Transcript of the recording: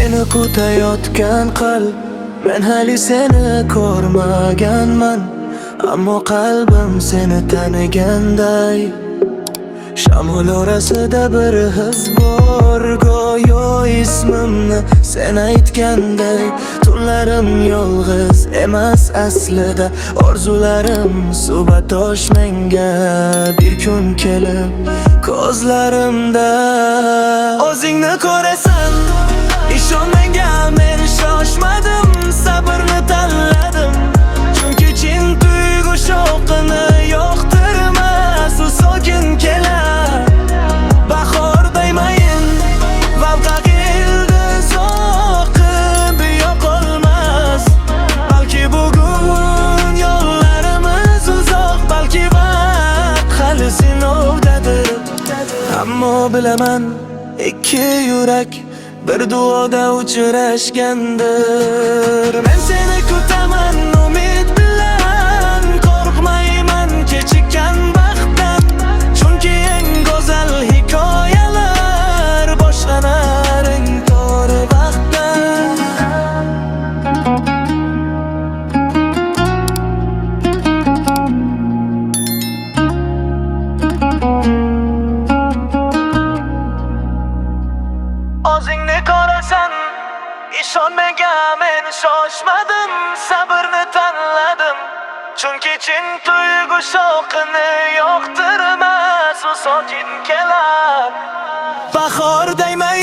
Seni kutayotgan qalb, men hali seni ko'rmaganman. Ammo qalbim seni taniganday. Shamol orasida bir his bor, go'yo ismimni sen aytganday. Tunlarim yolg'iz emas aslida, orzularim suba toshmanga. Bir kun kelib ko'zlarimda o'zingni ko'rasan. İshon menga, men shoshmadim, sabrni tanladim. Chunki chin tuyg'u shovqini yoqtirmas, u sokin kelar. Bahor daymayin, valqaq ildiz oqib yo'qolmas. Balki bugun yo'llarimiz uzoq, balki vaqt hali sinovdadir. Ammo bilaman, ikki yurak bir duoda uchrashgandir. Men seni kutaman umid bilan, qo'rqmayman kechikkan baxtdan. Chunki eng go'zal hikoyalar boshlanar eng to'g'ri vaqtdan. O'zingni ko'rasan, ishon menga, men shoshmadim, sabrni tanladim. Chunki chin tuyg'u shovqini yoqtirmas, u sokin kelar. Bahor dayman